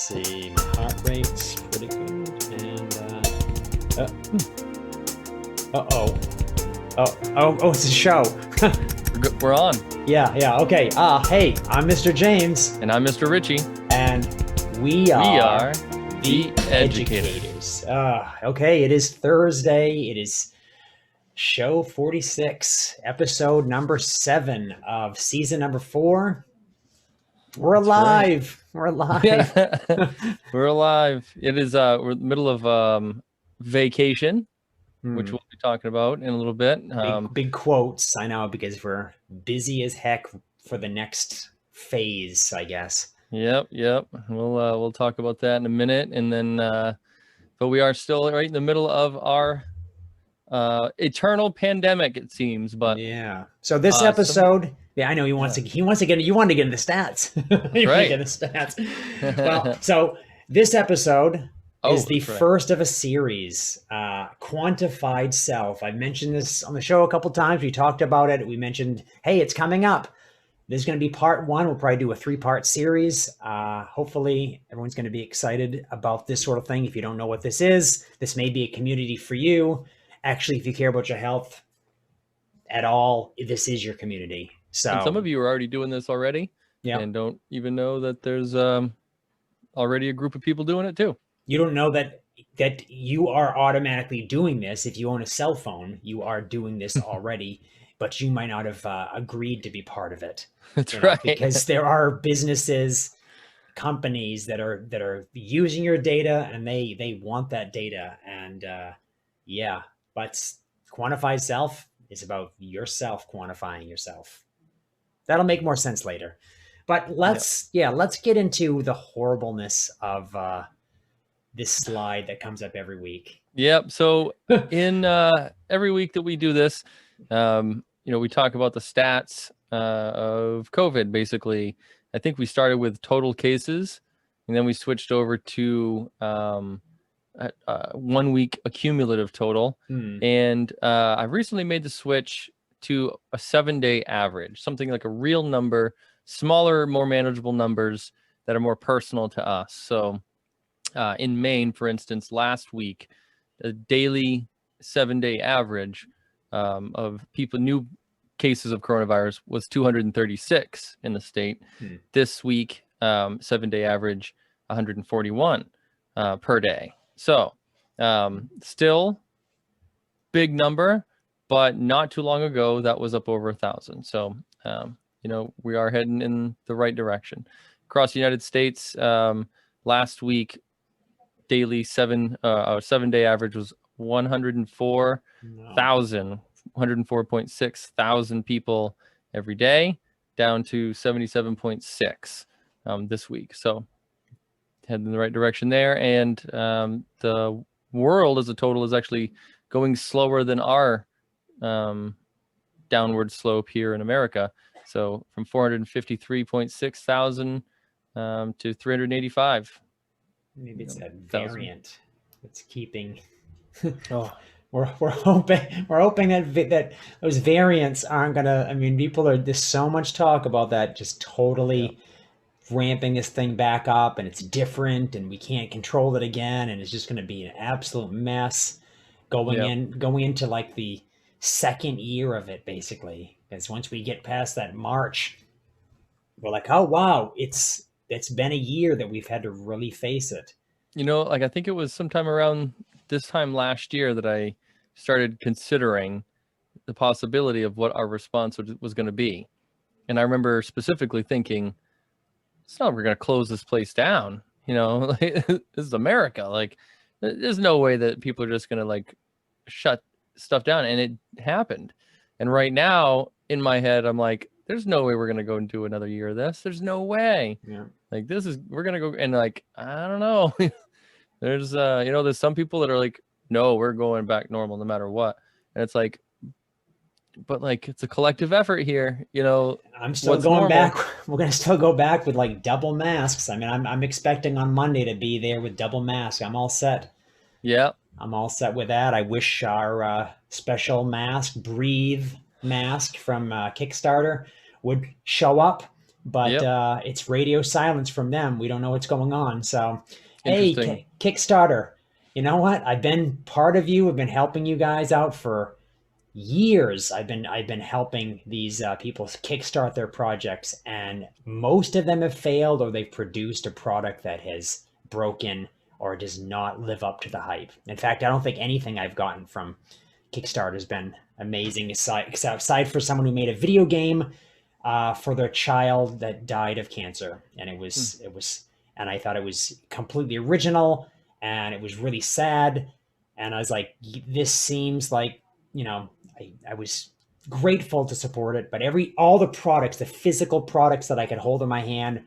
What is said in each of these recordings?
see. My heart rate's pretty good. And it's a show. We're on. Yeah. Okay. Hey, I'm Mr. James. And I'm Mr. Ritchie. And we are the educators. Okay, it is Thursday. It is show 46, episode number 7 of season number 4. We're alive. Right. We're alive. Yeah. We're alive. It is we're in the middle of vacation, which we'll be talking about in a little bit. Big quotes, I know, because we're busy as heck for the next phase, I guess. Yep. We'll talk about that in a minute, and then but we are still right in the middle of our eternal pandemic, it seems. But yeah. So this episode, I know he wants to get into the stats. Right. Get the stats. Well, so this episode is the first of a series, Quantified Self. I've mentioned this on the show a couple times. We talked about it. We mentioned, hey, it's coming up. This is going to be part 1. We'll probably do a 3-part series. Hopefully everyone's going to be excited about this sort of thing. If you don't know what this is, this may be a community for you. Actually, if you care about your health at all, this is your community. So and some of you are already doing this already, and don't even know that there's already a group of people doing it too. You don't know that you are automatically doing this. If you own a cell phone, you are doing this already, but you might not have agreed to be part of it. That's right. Because there are businesses, companies that are using your data, and they want that data. And but Quantified Self is about yourself quantifying yourself. That'll make more sense later. But let's get into the horribleness of this slide that comes up every week. Yep. So in every week that we do this, we talk about the stats of COVID. Basically, I think we started with total cases, and then we switched over to 1 week accumulative total. And I've recently made the switch to a 7-day average, something like a real number, smaller, more manageable numbers that are more personal to us. So in Maine, for instance, last week, the daily 7-day average of new cases of coronavirus was 236 in the state. This week, 7-day average, 141 per day. So still big number, but not too long ago, that was up over 1,000. So, we are heading in the right direction. Across the United States, last week, daily 7-day average was 104,6 thousand people every day, down to 77.6 this week. So heading in the right direction there. And the world as a total is actually going slower than our downward slope here in America. So from 453.6 thousand to 385. Maybe it's that variant that's keeping. We're hoping that those variants aren't gonna. I mean, there's so much talk about that just totally ramping this thing back up, and it's different, and we can't control it again, and it's just going to be an absolute mess going into like the second year of it, basically. Because once we get past that March, we're like, oh wow, it's been a year that we've had to really face it. I think it was sometime around this time last year that I started considering the possibility of what our response was going to be. And I remember specifically thinking, it's not we're going to close this place down. This is America. Like, there's no way that people are just going to shut stuff down. And it happened. And right now in my head, I'm like, there's no way we're going to go and do another year of this. There's no way. Yeah. We're going to go, and I don't know. There's, there's some people that are like, no, we're going back normal no matter what. And it's like, but it's a collective effort here, I'm still going back. We're going to still go back with double masks. I mean, I'm expecting on Monday to be there with double mask. I'm all set. Yeah. I'm all set with that. I wish our special mask, Breathe mask from Kickstarter would show up but it's radio silence from them. We don't know what's going on. So, Interesting. hey, Kickstarter, you know what? I've been part of you. I've been helping you guys out for years. I've been helping these people kickstart their projects, and most of them have failed, or they've produced a product that has broken or does not live up to the hype. In fact, I don't think anything I've gotten from Kickstarter has been amazing, aside for someone who made a video game for their child that died of cancer, and and I thought it was completely original, and it was really sad, and I was like, this seems like, you know, I was grateful to support it, but all the products, the physical products that I could hold in my hand,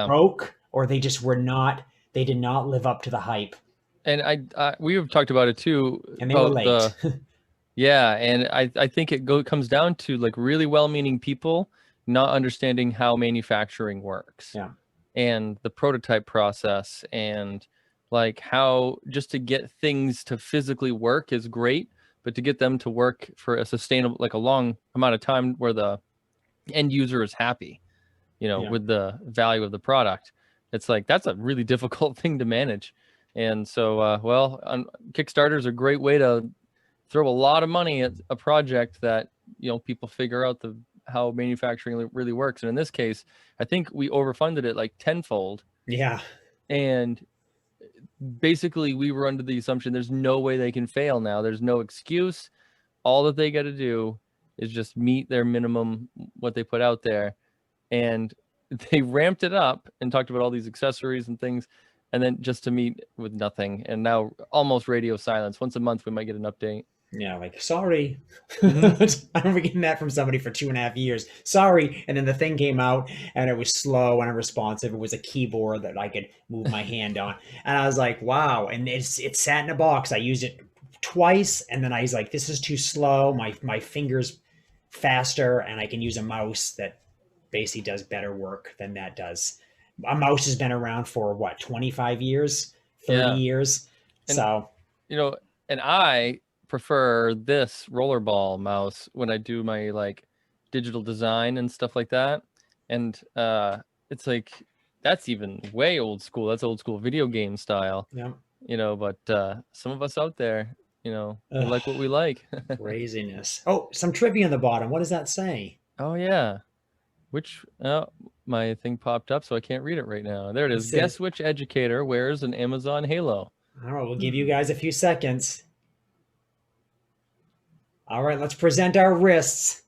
broke, or they just were not. They did not live up to the hype. And we have talked about it too. And they were late. Yeah, and I think it comes down to like really well-meaning people not understanding how manufacturing works. Yeah. And the prototype process, and like how just to get things to physically work is great, but to get them to work for a sustainable, like a long amount of time where the end user is happy, with the value of the product, it's like that's a really difficult thing to manage. And so, Kickstarter is a great way to throw a lot of money at a project that, people figure out how manufacturing really works. And in this case, I think we overfunded it like tenfold. Yeah. And basically we were under the assumption there's no way they can fail now. There's no excuse. All that they got to do is just meet their minimum, what they put out there. And they ramped it up and talked about all these accessories and things, and then just to meet with nothing. And now almost radio silence. Once a month, we might get an update. Yeah, like, sorry. Mm-hmm. I remember getting that from somebody for 2.5 years. Sorry. And then the thing came out and it was slow and unresponsive. It was a keyboard that I could move my hand on. And I was like, wow. And it sat in a box. I used it twice. And then I was like, this is too slow. My fingers faster. And I can use a mouse that basically does better work than that does. A mouse has been around for what, 25 years, 30 years. And, so, and I prefer this rollerball mouse when I do my like digital design and stuff like that. And it's like, that's even way old school. That's old school video game style. Yeah. But some of us out there, we like what we like. Craziness. Oh, some trivia on the bottom. What does that say? Oh yeah. My thing popped up, so I can't read it right now. There it is. Guess which educator wears an Amazon halo? All right, we'll give you guys a few seconds. All right, let's present our wrists.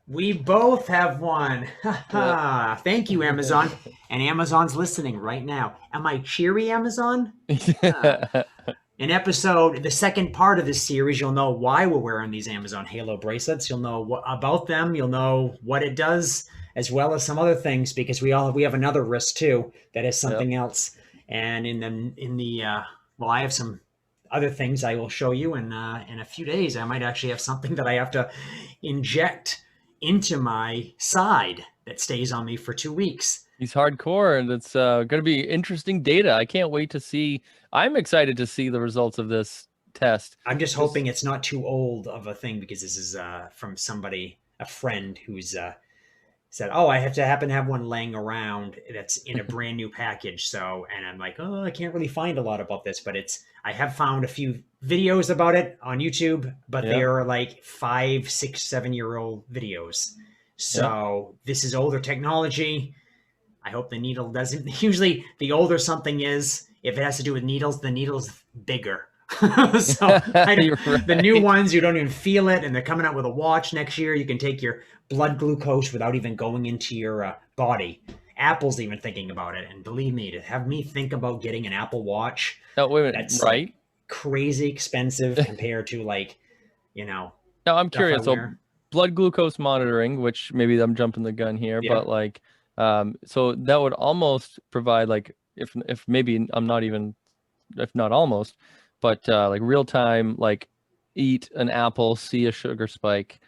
We both have one. Thank you, Amazon. And Amazon's listening right now. Am I cheery, Amazon? In the second part of this series, you'll know why we're wearing these Amazon Halo bracelets. You'll know about them. You'll know what it does, as well as some other things, because we have another wrist too that has something else. And I have some other things I will show you in a few days. I might actually have something that I have to inject into my side that stays on me for 2 weeks. He's hardcore, and it's going to be interesting data. I can't wait to see. I'm excited to see the results of this test. I'm just hoping it's not too old of a thing, because this is from a friend who's said, oh, I happen to have one laying around that's in a brand new package. So, and I'm like, oh, I can't really find a lot about this, but I have found a few videos about it on YouTube, but they are like 5, 6, 7-year-old videos. So this is older technology. I hope the needle doesn't. Usually the older something is, if it has to do with needles, the needle's bigger. The new ones, you don't even feel it. And they're coming out with a watch next year. You can take your blood glucose without even going into your body. Apple's even thinking about it. And believe me, to have me think about getting an Apple Watch, that's right, like crazy expensive compared to Now I'm curious. So blood glucose monitoring, which maybe I'm jumping the gun here, but like, so that would almost provide like, if maybe I'm not even, if not almost, but like real time, like eat an apple, see a sugar spike,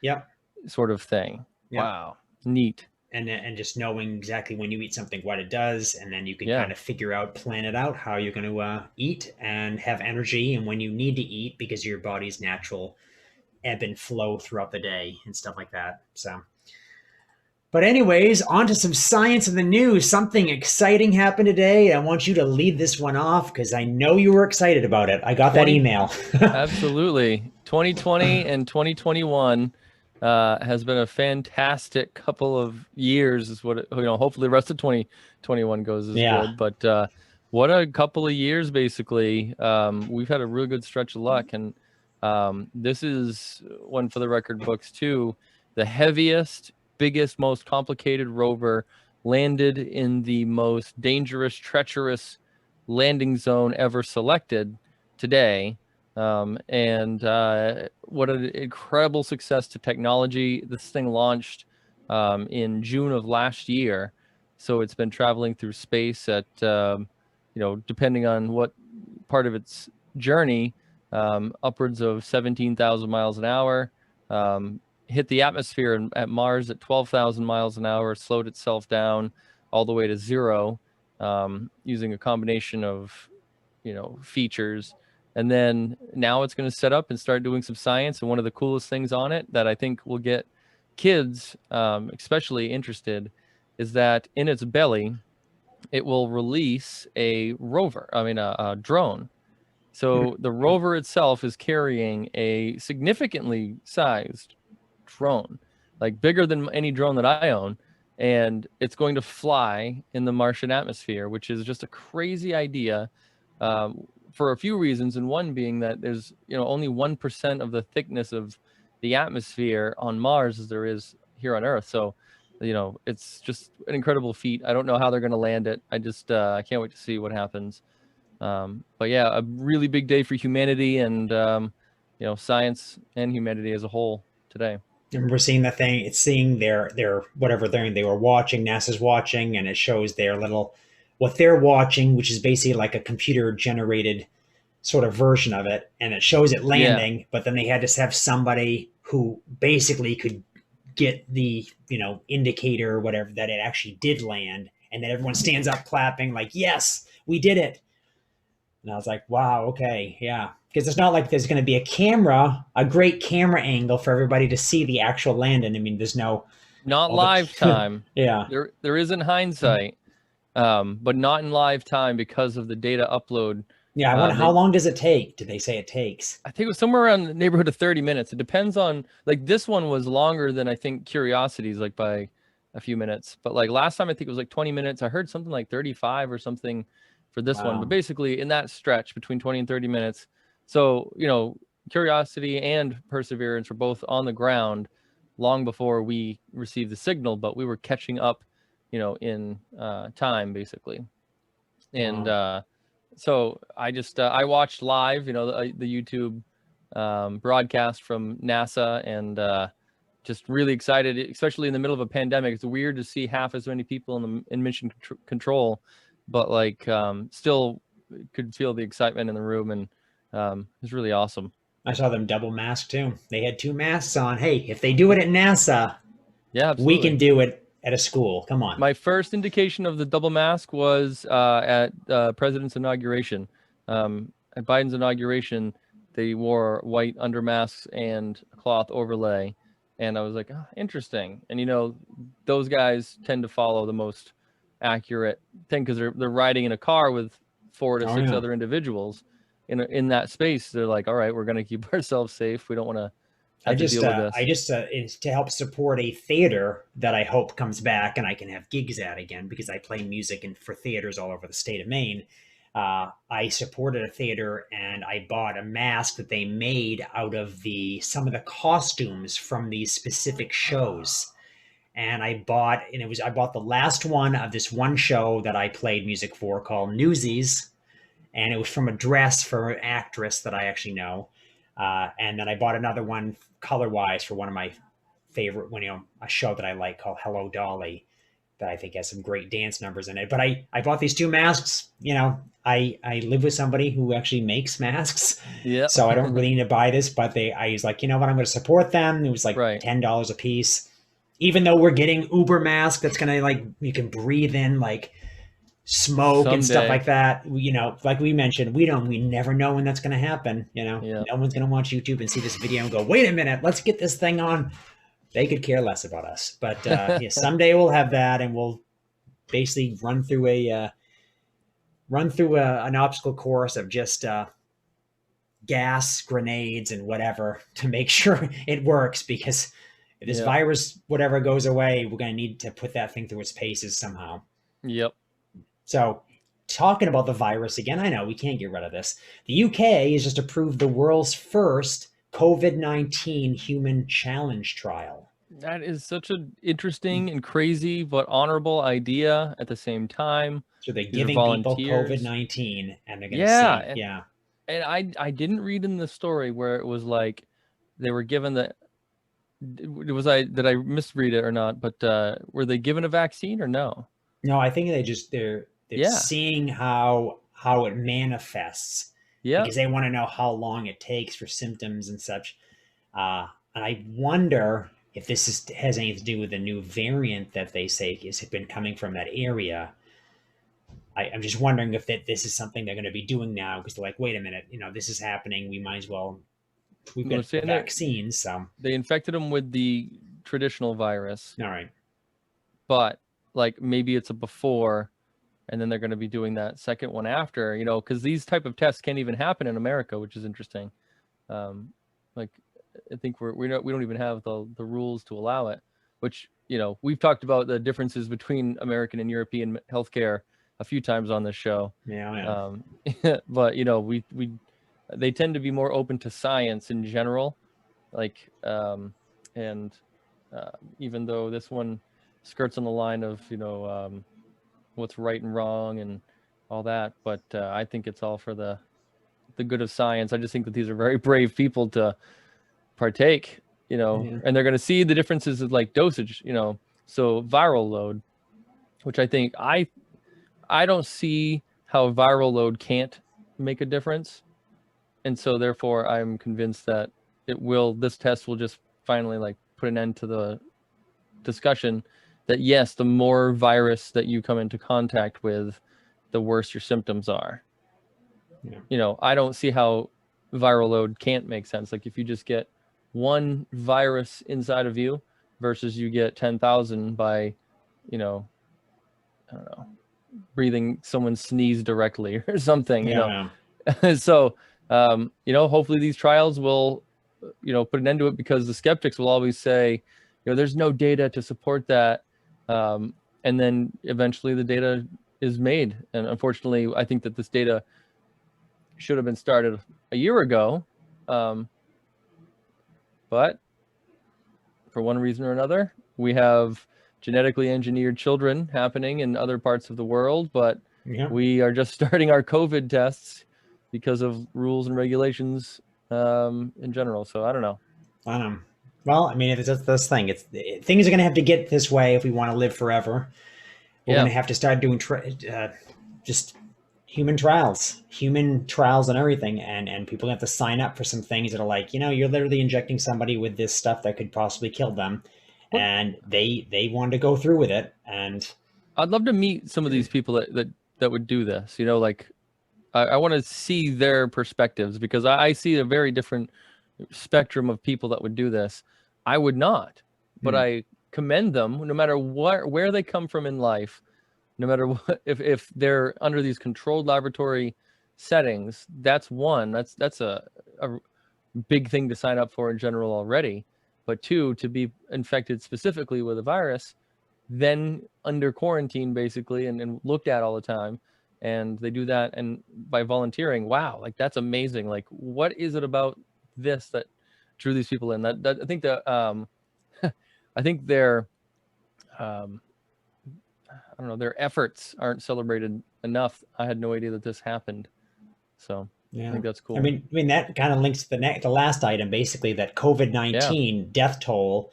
sort of thing. Wow, neat. And just knowing exactly when you eat something, what it does, and then you can kind of plan it out how you're going to eat and have energy, and when you need to eat, because your body's natural ebb and flow throughout the day and stuff like that. So, but anyways, on to some science in the news. Something exciting happened today. I want you to lead this one off because I know you were excited about it. I got that email. Absolutely. 2020 and 2021 has been a fantastic couple of years is what it, hopefully the rest of 2021 goes as good. But what a couple of years, basically. We've had a really good stretch of luck. And this is one for the record books too. The heaviest, biggest, most complicated rover landed in the most dangerous, treacherous landing zone ever selected today. What an incredible success to technology. This thing launched in June of last year. So it's been traveling through space at, depending on what part of its journey, upwards of 17,000 miles an hour, hit the atmosphere at Mars at 12,000 miles an hour, slowed itself down all the way to 0, using a combination of, features. And then now it's going to set up and start doing some science. And one of the coolest things on it that I think will get kids especially interested is that in its belly, it will release a drone. So the rover itself is carrying a significantly sized drone, like bigger than any drone that I own. And it's going to fly in the Martian atmosphere, which is just a crazy idea. For a few reasons, and one being that there's only 1% of the thickness of the atmosphere on Mars as there is here on Earth. So it's just an incredible feat. I don't know how they're going to land it. I just I can't wait to see what happens. But yeah, a really big day for humanity and science and humanity as a whole today. I remember seeing the thing. It's seeing their whatever they were watching. NASA's watching, and it shows their little what they're watching, which is basically like a computer generated sort of version of it, and it shows it landing. Yeah. But then they had to have somebody who basically could get the indicator or whatever that it actually did land, and then everyone stands up clapping like, yes, we did it. And I was like, wow, okay, yeah. Because it's not like there's going to be a great camera angle for everybody to see the actual landing. I mean, there's not live time. Yeah. There is in hindsight, but not in live time because of the data upload. Yeah, I wonder how long does it take? Did they say it takes? I think it was somewhere around the neighborhood of 30 minutes. It depends on, like, this one was longer than I think Curiosity's, like by a few minutes. But like last time, I think it was like 20 minutes. I heard something like 35 or something for this one. But basically in that stretch between 20 and 30 minutes. So, Curiosity and Perseverance were both on the ground long before we received the signal, but we were catching up, in time, basically. And so I just I watched live, the YouTube broadcast from NASA, and just really excited, especially in the middle of a pandemic. It's weird to see half as many people in mission control, but like still could feel the excitement in the room, and it was really awesome. I saw them double masked too. They had 2 masks on. Hey, if they do it at NASA, yeah, absolutely, we can do it at a school. Come on. My first indication of the double mask was at President's inauguration. At Biden's inauguration, they wore white under masks and a cloth overlay. And I was like, oh, interesting. And, those guys tend to follow the most accurate thing because they're riding in a car with 4 to 6 other individuals in that space. They're like, all right, we're going to keep ourselves safe. We don't want to it's to help support a theater that I hope comes back and I can have gigs at again, because I play music for theaters all over the state of Maine. I supported a theater and I bought a mask that they made out of some of the costumes from these specific shows. And I bought the last one of this one show that I played music for called Newsies. And it was from a dress for an actress that I actually know. And then I bought another one color-wise for one of my favorite, a show that I like called Hello Dolly, that I think has some great dance numbers in it. But I bought these 2 masks. I live with somebody who actually makes masks. Yeah. So I don't really need to buy this, but I was like, you know what, I'm going to support them. It was like $10 a piece. Even though we're getting Uber mask that's going to you can breathe in like smoke and stuff like that. You know, like we mentioned, we never know when that's going to happen. You know, no one's going to watch YouTube and see this video and go, wait a minute, let's get this thing on. They could care less about us. But yeah, someday we'll have that, and we'll basically run through an obstacle course of just gas, grenades, and whatever to make sure it works. Because if this virus, whatever, goes away, we're going to need to put that thing through its paces somehow. Yep. So, talking about the virus again, I know we can't get rid of this. The UK has just approved the world's first COVID-19 human challenge trial. That is such an interesting and crazy but honorable idea at the same time. So they're giving people COVID-19 and they're going to see. And I didn't read in the story where it was like they were given the, did I misread it or not? But were they given a vaccine or no? No, I think they're seeing how it manifests. Yeah. Because they want to know how long it takes for symptoms and such. And I wonder if this has anything to do with the new variant that they say has been coming from that area. I'm just wondering if this is something they're going to be doing now, because they're like, wait a minute, this is happening. We might as well. We've got vaccines. So they infected them with the traditional virus. All right. But like maybe it's a before, and then they're going to be doing that second one after, because these type of tests can't even happen in America, which is interesting. Like I think we don't even have the rules to allow it, which, we've talked about the differences between American and European healthcare a few times on this show. Yeah. But they tend to be more open to science in general, like even though this one skirts on the line of what's right and wrong and all that, but I think it's all for the good of science. I just think that these are very brave people to partake, and they're going to see the differences of like dosage, so viral load, which I think I don't see how viral load can't make a difference. And so therefore I'm convinced that this test will just finally like put an end to the discussion that yes, the more virus that you come into contact with, the worse your symptoms are. Yeah. I don't see how viral load can't make sense. Like if you just get one virus inside of you versus you get 10,000 by, I don't know, breathing someone sneeze directly or something, So, hopefully these trials will, put an end to it, because the skeptics will always say, there's no data to support that. And then eventually the data is made. And unfortunately, I think that this data should have been started a year ago. But for one reason or another, we have genetically engineered children happening in other parts of the world, but we are just starting our COVID tests because of rules and regulations in general. So I don't know. Well, I mean, it's this thing. Things are going to have to get this way if we want to live forever. We're going to have to start doing just human trials and everything. And people have to sign up for some things that are like, you're literally injecting somebody with this stuff that could possibly kill them. And they wanted to go through with it. And I'd love to meet some of these people that would do this, like I want to see their perspectives, because I see a very different spectrum of people that would do this. I would not, but I commend them no matter where they come from in life, no matter what, if they're under these controlled laboratory settings. That's a big thing to sign up for in general already. But two, to be infected specifically with a virus, then under quarantine basically, and looked at all the time, and they do that, and by volunteering, wow, like that's amazing. Like what is it about this that drew these people in? That I think that I think their I don't know, their efforts aren't celebrated enough. I had no idea that this happened, so I think that's cool. I mean that kind of links to the last item, basically, that COVID-19 death toll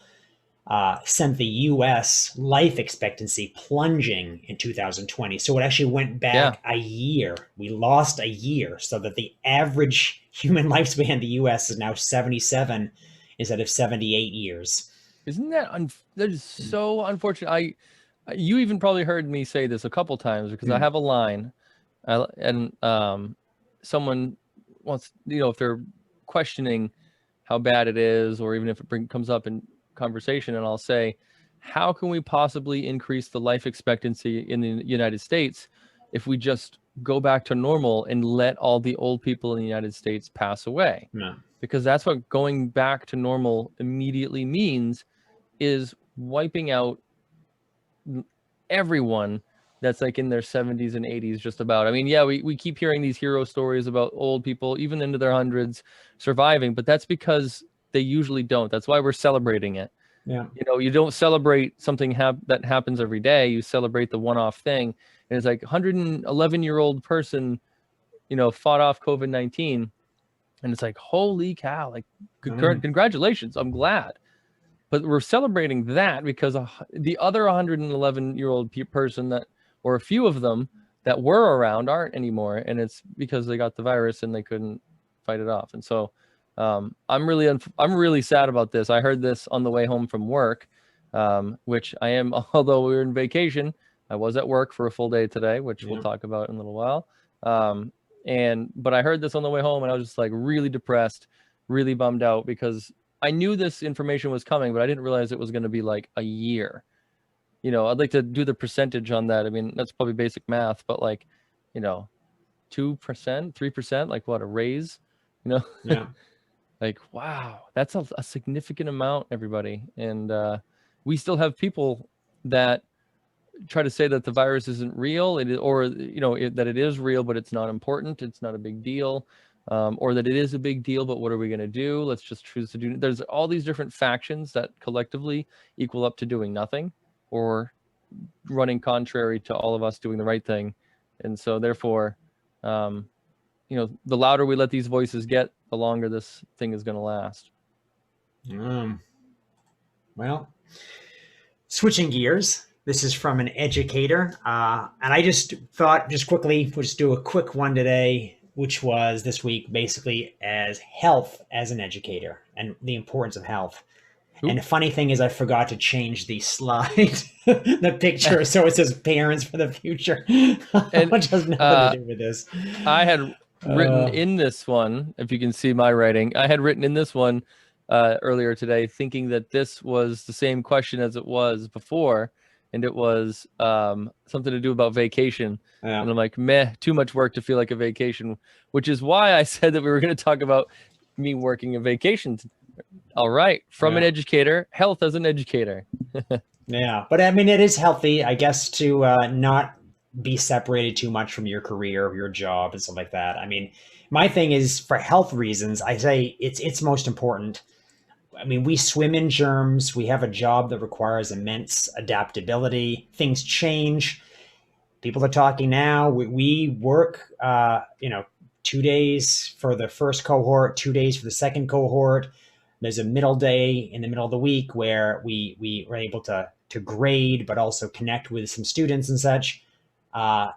sent the U.S. life expectancy plunging in 2020. So it actually went back a year. We lost a year, so that the average human lifespan in the U.S. is now 77 instead of 78 years. Isn't that that is so unfortunate? You even probably heard me say this a couple times because I have a line, and someone wants, if they're questioning how bad it is, or even if it comes up in conversation, and I'll say, how can we possibly increase the life expectancy in the United States if we just go back to normal and let all the old people in the United States pass away? Yeah. Because that's what going back to normal immediately means, is wiping out everyone that's like in their 70s and 80s, just about. I mean, yeah, we keep hearing these hero stories about old people, even into their hundreds, surviving, but that's because they usually don't. That's why we're celebrating it. Yeah. You don't celebrate something that happens every day. You celebrate the one-off thing. And it's like 111-year-old person, fought off COVID-19. And it's like, holy cow, like, congratulations. I'm glad. But we're celebrating that because the other 111-year-old person or a few of them that were around aren't anymore. And it's because they got the virus and they couldn't fight it off. And so I'm really sad about this. I heard this on the way home from work, which I am, although we were in vacation, I was at work for a full day today, which we'll talk about in a little while. But I heard this on the way home and I was just like really depressed, really bummed out, because I knew this information was coming, but I didn't realize it was going to be like a year. I'd like to do the percentage on that. I mean, that's probably basic math, but like, 2%, 3%, like what, a raise, Yeah. Like, wow, that's a significant amount, everybody. And we still have people that try to say that the virus isn't real, that it is real, but it's not important. It's not a big deal. Or that it is a big deal, but what are we going to do? Let's just choose to do. There's all these different factions that collectively equal up to doing nothing or running contrary to all of us doing the right thing. And so therefore, the louder we let these voices get, the longer this thing is going to last. Well, switching gears. This is from an educator. And I just thought, just quickly, we'll just do a quick one today, which was this week, basically as health as an educator and the importance of health. Ooh. And the funny thing is I forgot to change the slide, the picture, so it says parents for the future, which has nothing to do with this. I had written in this one, if you can see my writing, I had written in this one earlier today, thinking that this was the same question as it was before. And it was something to do about vacation. Yeah. And I'm like, meh, too much work to feel like a vacation, which is why I said that we were going to talk about me working a vacation. All right. From an educator, health as an educator. Yeah. But I mean, it is healthy, I guess, to not be separated too much from your career, your job and stuff like that. I mean, my thing is, for health reasons, I say it's most important. I mean, we swim in germs. We have a job that requires immense adaptability. Things change. People are talking now. We work, 2 days for the first cohort, 2 days for the second cohort. There's a middle day in the middle of the week where we are able to grade, but also connect with some students and such. I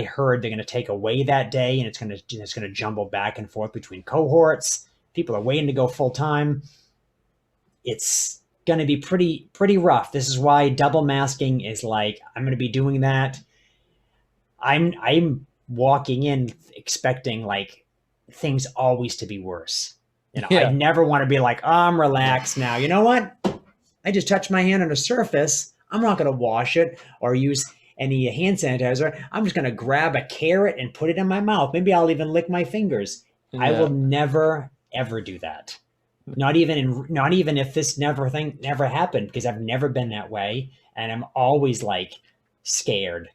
heard they're going to take away that day, and it's going to jumble back and forth between cohorts. People are waiting to go full time. It's going to be pretty rough. This is why double masking is like, I'm going to be doing that. I'm walking in expecting like things always to be worse. I never want to be like, oh, I'm relaxed now. You know what? I just touched my hand on a surface. I'm not going to wash it or use any hand sanitizer. I'm just going to grab a carrot and put it in my mouth. Maybe I'll even lick my fingers. Yeah. I will never, ever do that. Not even if this never happened, because I've never been that way. And I'm always like scared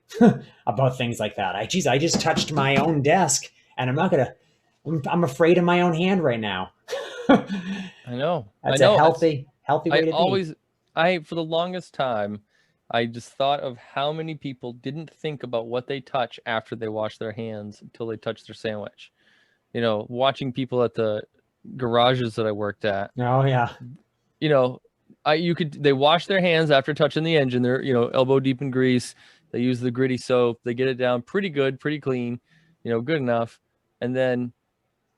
about things like that. I just touched my own desk and I'm afraid of my own hand right now. I know. That's a healthy way to be. For the longest time, I just thought of how many people didn't think about what they touch after they wash their hands until they touch their sandwich. Watching people at the garages that I worked at. Oh yeah. They wash their hands after touching the engine. They're, elbow deep in grease. They use the gritty soap. They get it down pretty good, pretty clean, good enough. And then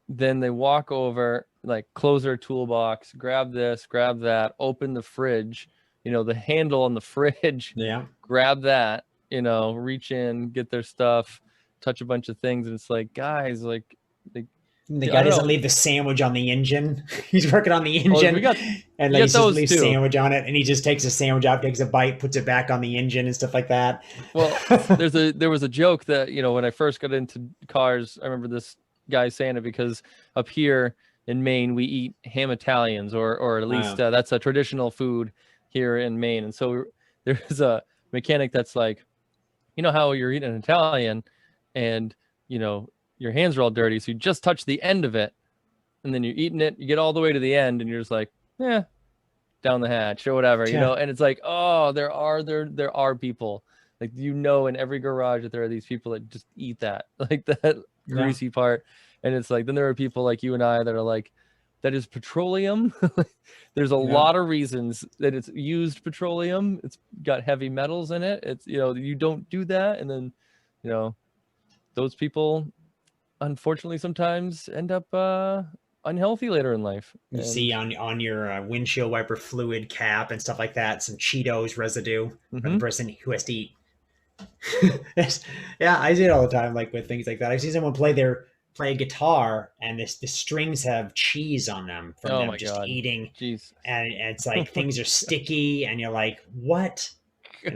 they walk over, like close their toolbox, grab this, grab that, open the fridge, the handle on the fridge, grab that, reach in, get their stuff, touch a bunch of things. And it's like, guys, like the guy doesn't leave the sandwich on the engine. He's working on the engine, and like he just leaves sandwich on it, and he just takes a sandwich out, takes a bite, puts it back on the engine and stuff like that. Well, there was a joke that, when I first got into cars, I remember this guy saying it, because up here in Maine, we eat ham Italians, or at least that's a traditional food here in Maine. And so there's a mechanic that's like, how you're eating an Italian and, your hands are all dirty, so you just touch the end of it, and then you're eating it, you get all the way to the end, and you're just like, down the hatch or whatever, and it's like, oh, there are people, like, in every garage that there are these people that just eat that, like that greasy part. And it's like, then there are people like you and I that are like, that is petroleum. There's a lot of reasons that it's used petroleum. It's got heavy metals in it. It's, you don't do that. And then, those people, unfortunately, sometimes end up unhealthy later in life. You see on your windshield wiper fluid cap and stuff like that, some Cheetos residue for the person who has to eat. Yeah, I see it all the time, like with things like that. I see someone play a guitar, and the strings have cheese on them from them just eating. Jeez. And it's like things are sticky, and you're like, what?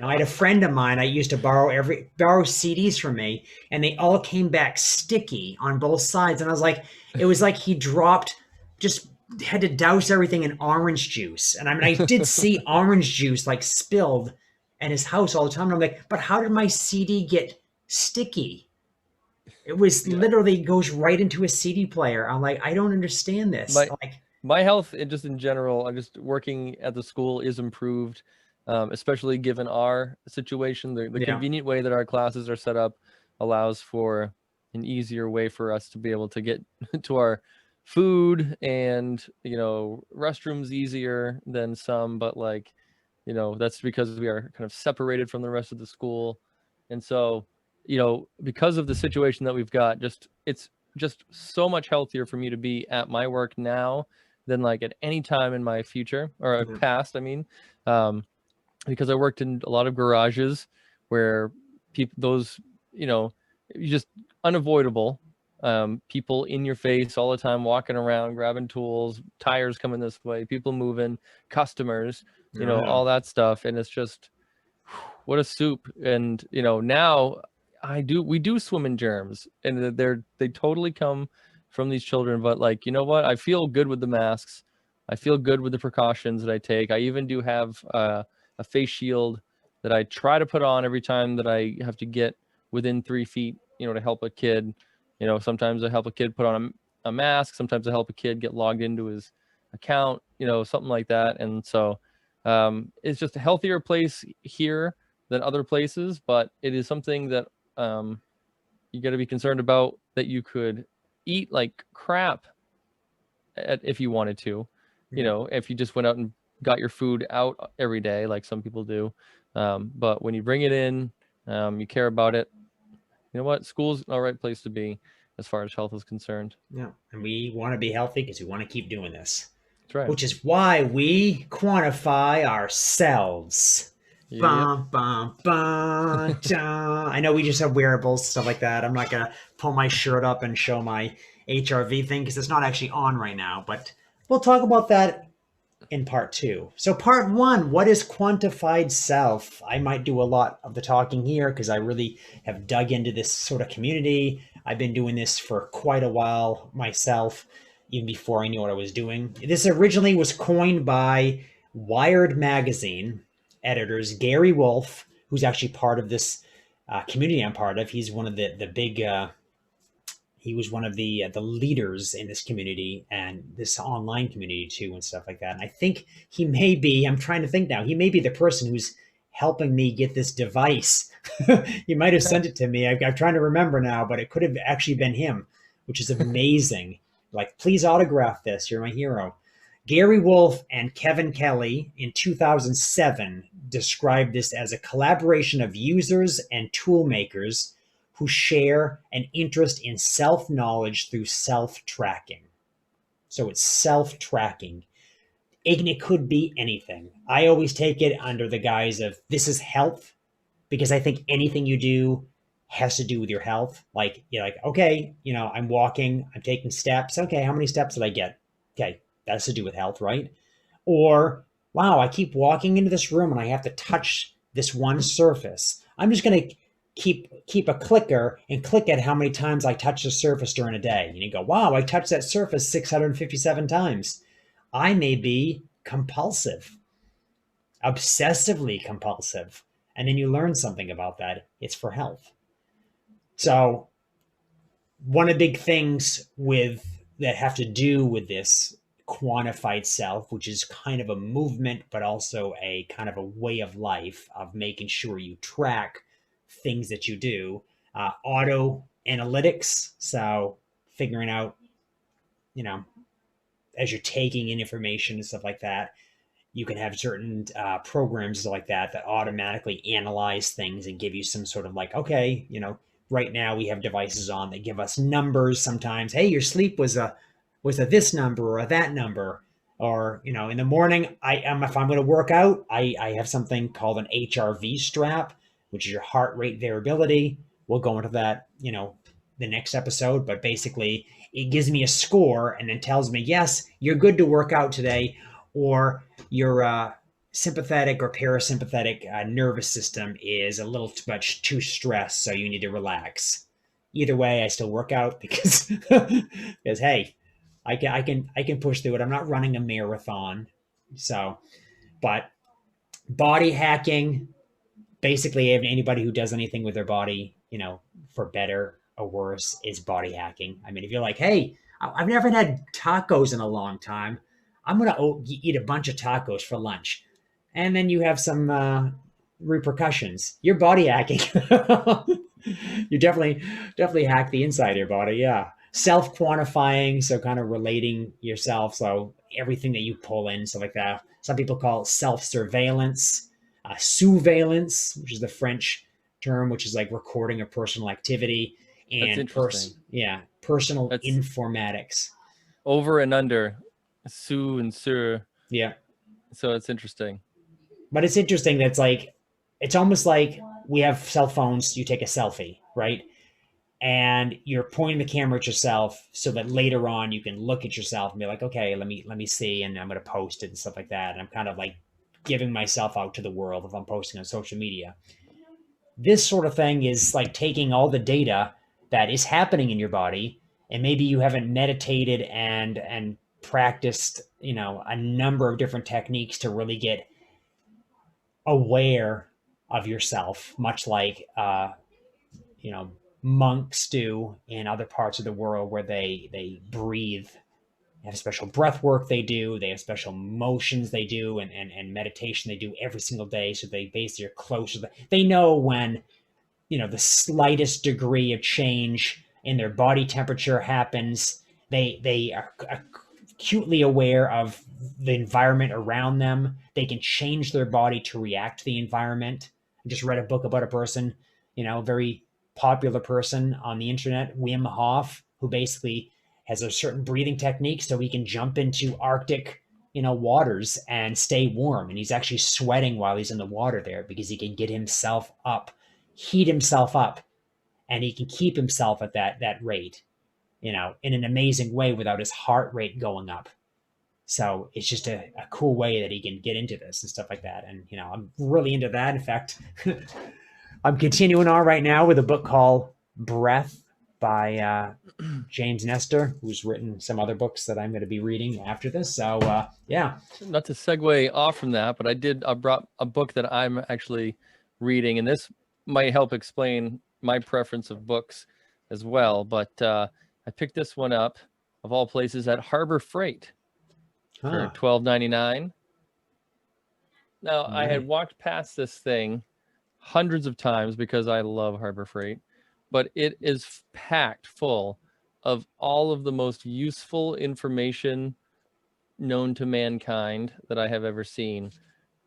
I had a friend of mine, I used to borrow CDs from me, and they all came back sticky on both sides. And I was like, it was like he had to douse everything in orange juice. And I mean, I did see orange juice like spilled at his house all the time. And I'm like, but how did my CD get sticky? It was literally goes right into a CD player. I'm like, I don't understand this. My health, just in general, just working at the school is improved. Especially given our situation, the convenient way that our classes are set up allows for an easier way for us to be able to get to our food, and, restrooms easier than some, but like, that's because we are kind of separated from the rest of the school. And so, because of the situation that we've got, it's just so much healthier for me to be at my work now than like at any time in my future or past. I mean, because I worked in a lot of garages where just unavoidable, people in your face all the time, walking around, grabbing tools, tires coming this way, people moving, customers, all that stuff. And it's just, what a soup. And, now we do swim in germs, and they totally come from these children. But like, you know what? I feel good with the masks. I feel good with the precautions that I take. I even do have, a face shield that I try to put on every time that I have to get within 3 feet, to help a kid. Sometimes I help a kid put on a mask. Sometimes I help a kid get logged into his account, something like that. And so it's just a healthier place here than other places, but it is something that you got to be concerned about, that you could eat like crap if you wanted to, if you just went out and got your food out every day, like some people do. But when you bring it in, you care about it. You know what? School's an all right place to be as far as health is concerned. Yeah. And we want to be healthy because we want to keep doing this. That's right. Which is why we quantify ourselves. Yep. Bum, bum, bum, I know we just have wearables, stuff like that. I'm not going to pull my shirt up and show my HRV thing because it's not actually on right now. But we'll talk about that in part 2. So part 1, what is quantified self? I might do a lot of the talking here because I really have dug into this sort of community. I've been doing this for quite a while myself, even before I knew what I was doing. This originally was coined by Wired magazine editors Gary Wolf, who's actually part of this community I'm part of. He's one of the big he was one of the leaders in this community and this online community too, and stuff like that. And I think he may be, I'm trying to think now, he may be the person who's helping me get this device. He might have sent it to me. I'm trying to remember now, but it could have actually been him, which is amazing. Like, please autograph this. You're my hero. Gary Wolf and Kevin Kelly in 2007 described this as a collaboration of users and tool makers who share an interest in self-knowledge through self-tracking. So it's self-tracking. it could be anything. I always take it under the guise of this is health, because I think anything you do has to do with your health. Like, you're like, okay, I'm walking, I'm taking steps. Okay, how many steps did I get? Okay, that's to do with health, right? Or, wow, I keep walking into this room and I have to touch this one surface. I'm just going to keep a clicker and click at how many times I touch the surface during a day. And you go, wow, I touched that surface 657 times. I may be compulsive, obsessively compulsive. And then you learn something about that. It's for health. So one of the big things that have to do with this quantified self, which is kind of a movement, but also a kind of a way of life of making sure you track things that you do. Auto analytics. So figuring out, as you're taking in information and stuff like that, you can have certain programs like that automatically analyze things and give you some sort of like, okay, right now we have devices on that give us numbers sometimes. Hey, your sleep was a this number or a that number. Or, in the morning, if I'm going to work out, I have something called an HRV strap, which is your heart rate variability. We'll go into that, the next episode. But basically, it gives me a score and then tells me, yes, you're good to work out today, or your sympathetic or parasympathetic nervous system is a little too stressed, so you need to relax. Either way, I still work out because hey, I can push through it. I'm not running a marathon, so. But body hacking, basically, anybody who does anything with their body, for better or worse, is body hacking. I mean, if you're like, hey, I've never had tacos in a long time, I'm gonna eat a bunch of tacos for lunch, and then you have some repercussions. You're body hacking. You definitely hack the inside of your body. Yeah, self quantifying, so kind of relating yourself. So everything that you pull in, stuff like that. Some people call it self surveillance, surveillance, which is the French term, which is like recording a personal activity, That's and interesting. personal That's informatics. over and under, sue and sur. Yeah. So it's interesting. But it's interesting that it's almost like we have cell phones, you take a selfie, right? And you're pointing the camera at yourself so that later on you can look at yourself and be like, okay, let me see, and I'm going to post it and stuff like that. And I'm kind of like giving myself out to the world if I'm posting on social media. This sort of thing is like taking all the data that is happening in your body, and maybe you haven't meditated and practiced, a number of different techniques to really get aware of yourself, much like monks do in other parts of the world where they breathe. They have special breath work they do. They have special motions they do, and meditation they do every single day. So they basically are closer. They know when the slightest degree of change in their body temperature happens. They are acutely aware of the environment around them. They can change their body to react to the environment. I just read a book about a person, very popular person on the internet, Wim Hof, who basically has a certain breathing technique so he can jump into Arctic, waters and stay warm. And he's actually sweating while he's in the water there because he can get himself up, heat himself up, and he can keep himself at that rate, in an amazing way without his heart rate going up. So it's just a cool way that he can get into this and stuff like that. And, I'm really into that. In fact, I'm continuing on right now with a book called Breath by James Nestor, who's written some other books that I'm going to be reading after this. So, yeah. Not to segue off from that, but I brought a book that I'm actually reading, and this might help explain my preference of books as well. But I picked this one up, of all places, at Harbor Freight for $12.99. Now, I had walked past this thing hundreds of times because I love Harbor Freight, but it is packed full of all of the most useful information known to mankind that I have ever seen.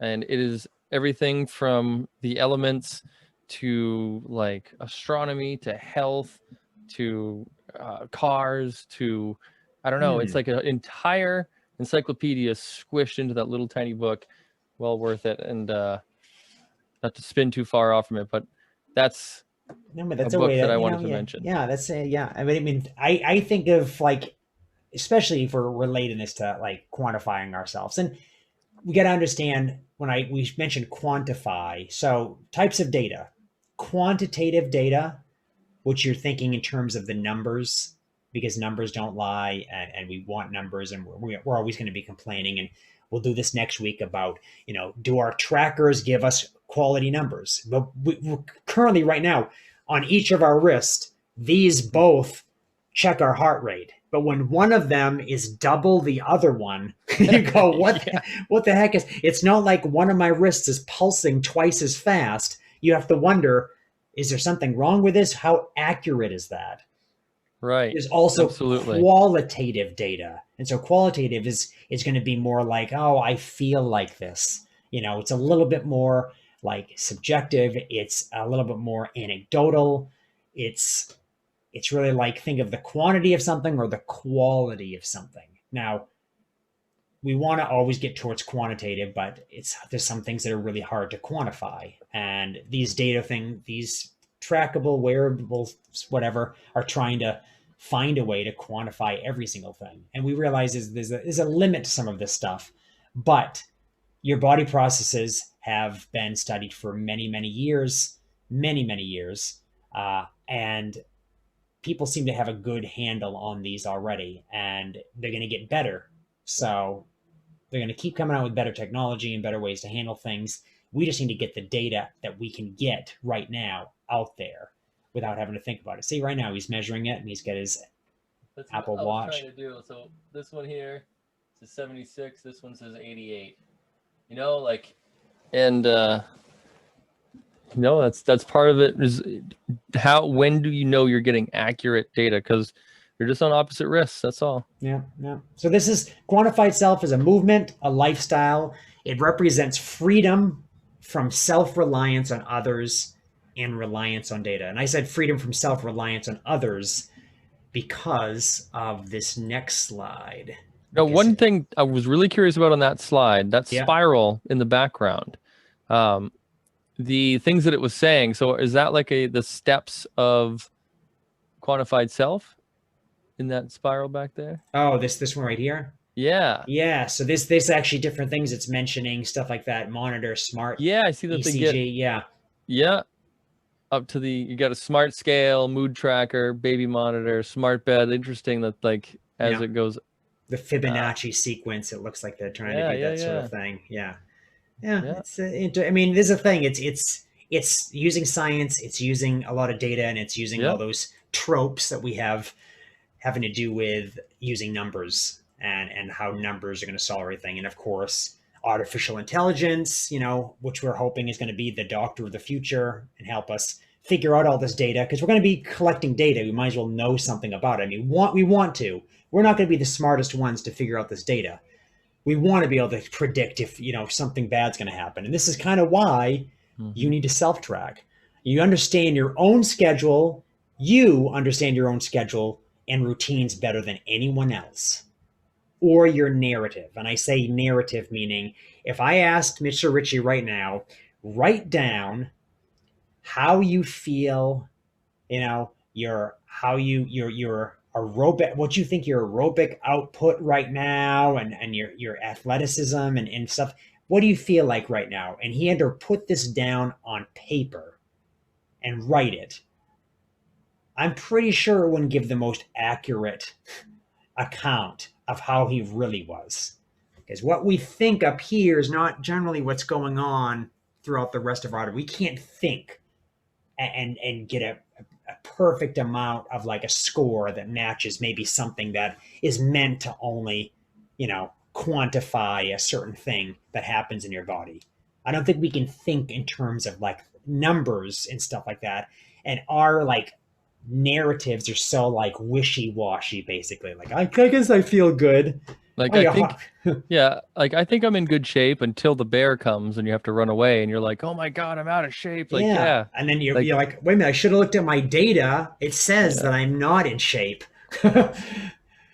And it is everything from the elements to like astronomy to health to cars to, I don't know, it's like an entire encyclopedia squished into that little tiny book. Well worth it. And not to spin too far off from it, but that's that's a book way that I wanted to mention. Yeah, that's yeah. I think of like, especially if we're relating this to like quantifying ourselves, and we got to understand when we mentioned quantify. So types of data, quantitative data, which you're thinking in terms of the numbers, because numbers don't lie, and we want numbers, and we're always going to be complaining. And we'll do this next week about, do our trackers give us quality numbers? But we're currently right now on each of our wrists, these both check our heart rate. But when one of them is double the other one, you go, what the heck is? It's not like one of my wrists is pulsing twice as fast. You have to wonder, is there something wrong with this? How accurate is that? Right. There's also absolutely qualitative data. And so qualitative is going to be more like, oh, I feel like this. It's a little bit more like subjective. It's a little bit more anecdotal. It's really like, think of the quantity of something or the quality of something. Now, we want to always get towards quantitative, but there's some things that are really hard to quantify. And these these trackable, wearables, whatever, are trying to find a way to quantify every single thing. And we realize there's a limit to some of this stuff, but your body processes have been studied for many, many years, and people seem to have a good handle on these already, and they're going to get better. So they're going to keep coming out with better technology and better ways to handle things. We just need to get the data that we can get right now out there without having to think about it. See, right now he's measuring it, and he's got his Apple Watch. Trying to do. So this one here says 76. This one says 88. And that's part of it. Is when do you know you're getting accurate data? Because you're just on opposite wrists. That's all. Yeah. So this is Quantified Self as a movement, a lifestyle. It represents freedom from self-reliance on others and reliance on data. And I said freedom from self-reliance on others because of this next slide. Now, one thing I was really curious about on that slide, that spiral in the background, the things that it was saying. So is that like the steps of Quantified Self in that spiral back there? Oh, this one right here? Yeah. So this actually different things it's mentioning, stuff like that. Monitor, smart. Yeah, I see that ECG, they get. Yeah. Up to you got a smart scale, mood tracker, baby monitor, smart bed. Interesting that it goes. The Fibonacci sequence, it looks like they're trying to do that sort of thing. Yeah. It's there's a thing. It's using science. It's using a lot of data, and it's using all those tropes that we have having to do with using numbers and how numbers are going to solve everything. And of course, artificial intelligence, which we're hoping is going to be the doctor of the future and help us figure out all this data, because we're going to be collecting data. We might as well know something about it. We want to. We're not going to be the smartest ones to figure out this data. We want to be able to predict if, something bad's going to happen. And this is kind of why you need to self-track. You understand your own schedule. You understand your own schedule and routines better than anyone else, or your narrative. And I say narrative meaning, if I asked Mr. Ritchie right now, write down how you feel, your aerobic, what you think your aerobic output right now, and your athleticism and stuff. What do you feel like right now? And he had to put this down on paper and write it. I'm pretty sure it wouldn't give the most accurate account of how he really was. Because what we think up here is not generally what's going on throughout the rest of our life. We can't think and get a perfect amount of like a score that matches maybe something that is meant to only, quantify a certain thing that happens in your body. I don't think we can think in terms of like numbers and stuff like that. And our like narratives are so like wishy-washy, basically. Like, I guess I feel good. Like, I think I'm in good shape until the bear comes and you have to run away and you're like, oh my God, I'm out of shape. Like, And then you're like, wait a minute, I should have looked at my data. It says that I'm not in shape.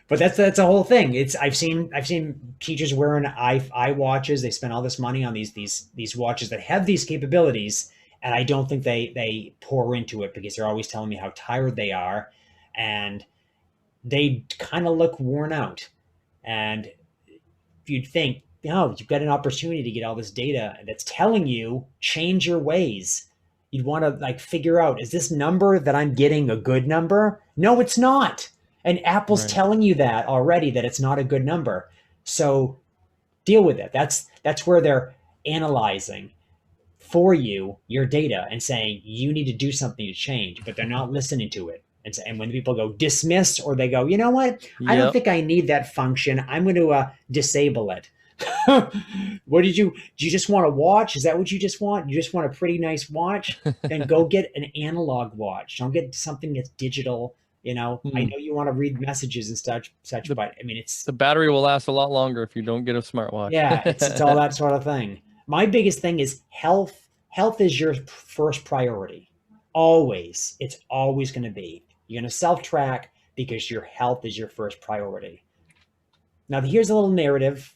But that's a whole thing. I've seen teachers wearing eye watches. They spend all this money on these watches that have these capabilities, and I don't think they pour into it because they're always telling me how tired they are, and they kind of look worn out. And you'd think, no, you've got an opportunity to get all this data that's telling you change your ways. You'd want to like figure out, is this number that I'm getting a good number? No, it's not. And Apple's Right. telling you that already, that it's not a good number. So deal with it. That's where they're analyzing for you your data and saying you need to do something to change, but they're not listening to it. And when people go dismiss, or they go, you know what, I don't Yep. think I need that function, I'm going to disable it. What did you just want a watch? Is that what you just want? You just want a pretty nice watch? Then go get an analog watch. Don't get something that's digital. I know you want to read messages and such, but I mean, the battery will last a lot longer if you don't get a smartwatch. yeah, it's all that sort of thing. My biggest thing is health. Health is your first priority. Always. It's always going to be. You're going to self-track because your health is your first priority. Now, here's a little narrative.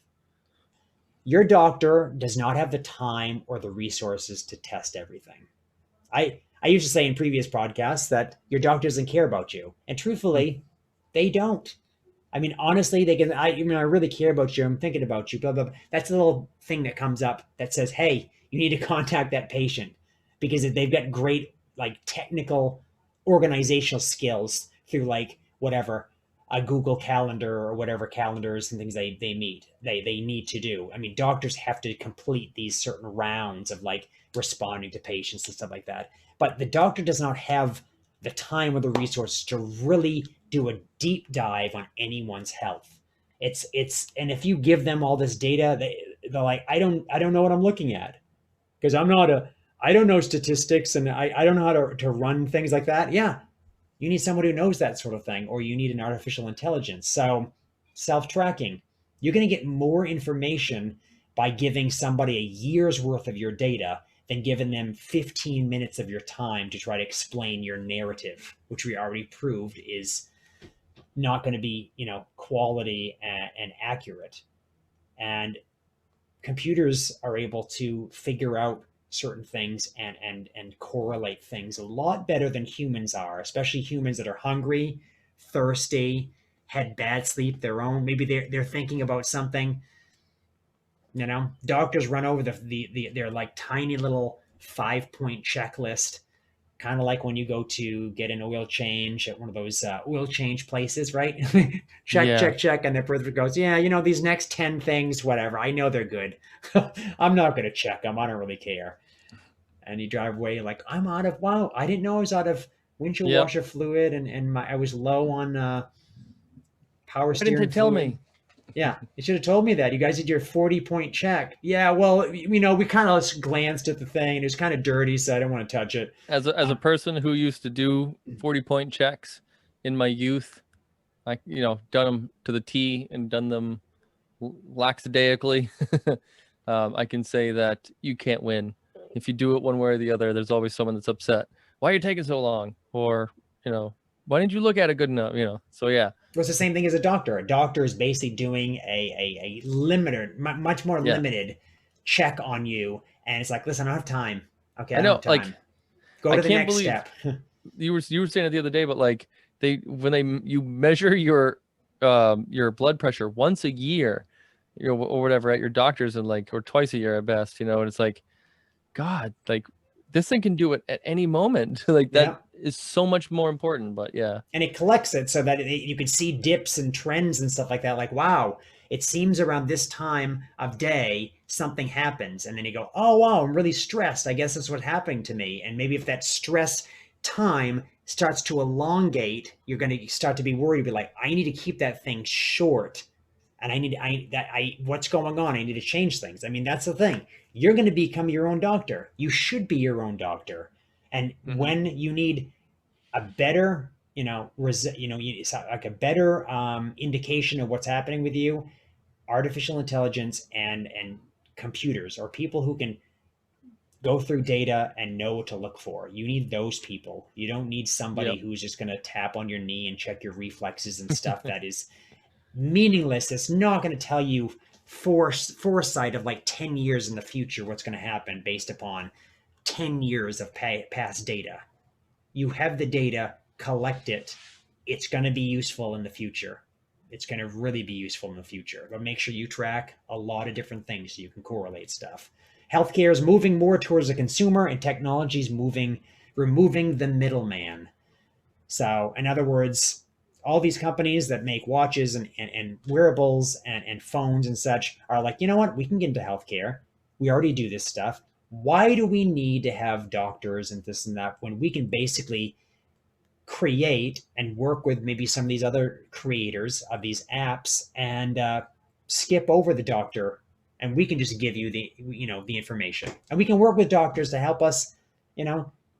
Your doctor does not have the time or the resources to test everything. I used to say in previous podcasts that your doctor doesn't care about you. And truthfully, they don't. I mean, honestly, they can. I really care about you. I'm thinking about you. Blah blah blah. That's a little thing that comes up that says, "Hey, you need to contact that patient because they've got great like technical, organizational skills through like whatever a Google Calendar or whatever calendars and things they meet. They need to do. I mean, doctors have to complete these certain rounds of like responding to patients and stuff like that. But the doctor does not have the time or the resources to really do a deep dive on anyone's health. And if you give them all this data, they're like, I don't know what I'm looking at because I don't know statistics and I don't know how to run things like that. Yeah, you need someone who knows that sort of thing, or you need an artificial intelligence. So self-tracking, you're going to get more information by giving somebody a year's worth of your data than giving them 15 minutes of your time to try to explain your narrative, which we already proved is not going to be, quality and accurate. And computers are able to figure out certain things and correlate things a lot better than humans are, especially humans that are hungry, thirsty, had bad sleep, maybe they're thinking about something. Doctors run over their like tiny little 5-point checklist, kind of like when you go to get an oil change at one of those oil change places, right? Check, Yeah. check, check. And the person goes, yeah, these next 10 things, whatever. I know they're good. I'm not going to check them. I don't really care. And you drive away like, wow, I didn't know I was out of windshield Yep. washer fluid and I was low on power Why didn't they steering tell fluid. me? Yeah, you should have told me that. You guys did your 40-point check. Yeah, well, we kind of glanced at the thing. It was kind of dirty, so I didn't want to touch it. As a person who used to do 40-point checks in my youth, I done them to the T and done them lackadaisically. I can say that you can't win if you do it one way or the other. There's always someone that's upset. Why are you taking so long? Or why didn't you look at it good enough? So yeah. It's the same thing as a doctor. A doctor is basically doing a limited, much more Yeah. limited check on you, and it's like, listen, I don't have time. Okay, I I don't know, have time. Go I to the can't next believe step. you were saying it the other day, but like you measure your blood pressure once a year, or whatever at your doctor's, and like, or twice a year at best, and it's like, God, like this thing can do it at any moment. Like that Yeah. is so much more important. But yeah. And it collects it so that you could see dips and trends and stuff like that. Like, wow, it seems around this time of day something happens, and then you go, oh wow, I'm really stressed. I guess that's what's happening to me. And maybe if that stress time starts to elongate, you're going to start to be worried. Be like, I need to keep that thing short, and what's going on? I need to change things. I mean, that's the thing. You're going to become your own doctor. You should be your own doctor. And when you need a better like a better indication of what's happening with you, artificial intelligence and computers, or people who can go through data and know what to look for. You need those people. You don't need somebody Yep. who's just going to tap on your knee and check your reflexes and stuff. That is meaningless. It's not going to tell you foresight of like 10 years in the future what's going to happen based upon 10 years of past data. You have the data, collect it. It's going to be useful in the future. It's going to really be useful in the future. But make sure you track a lot of different things so you can correlate stuff. Healthcare is moving more towards the consumer, and technology is removing the middleman. So, in other words, all these companies that make watches and wearables and phones and such are like, you know what? We can get into healthcare. We already do this stuff. Why do we need to have doctors and this and that when we can basically create and work with maybe some of these other creators of these apps and skip over the doctor, and we can just give you the information, and we can work with doctors to help us,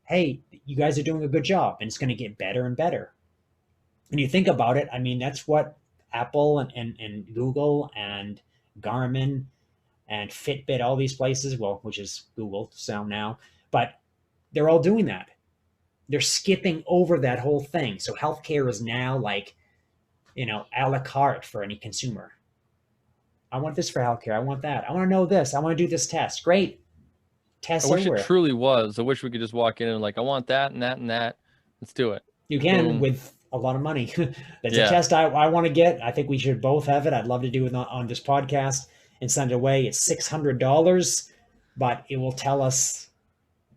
hey, you guys are doing a good job, and it's going to get better and better. And you think about it, I mean, that's what Apple and Google and Garmin and Fitbit, all these places, well, which is Google so now, but they're all doing that. They're skipping over that whole thing. So healthcare is now like, a la carte for any consumer. I want this for healthcare. I want that. I want to know this. I want to do this test. Great. Test I wish everywhere. It truly was. I wish we could just walk in and like, I want that and that and that. Let's do it. You can. Boom. With a lot of money. That's a test I want to get. I think we should both have it. I'd love to do it on this podcast and send it away. It's $600, but it will tell us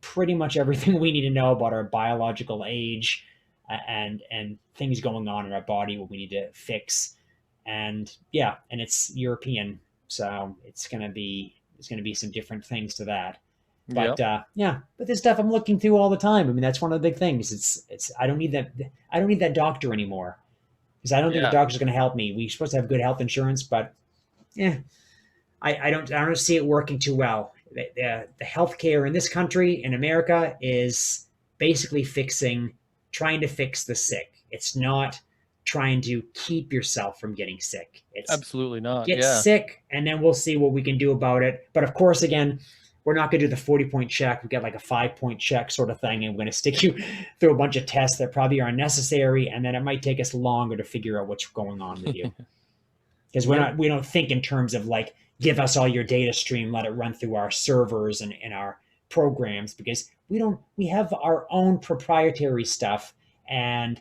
pretty much everything we need to know about our biological age and things going on in our body, what we need to fix. And it's European, so it's gonna be some different things to that. But but this stuff I'm looking through all the time. I mean, that's one of the big things. It's I don't need that doctor anymore, because I don't think the doctor's going to help me. We're supposed to have good health insurance, but I don't see it working too well. The healthcare in this country, in America, is basically trying to fix the sick. It's not trying to keep yourself from getting sick. It's absolutely not. Get sick, and then we'll see what we can do about it. But of course, again, we're not going to do the 40-point check. We get like a 5-point check sort of thing, and we're going to stick you through a bunch of tests that probably are unnecessary, and then it might take us longer to figure out what's going on with you. Because we don't think in terms of like, give us all your data stream, let it run through our servers and our programs, because we have our own proprietary stuff, and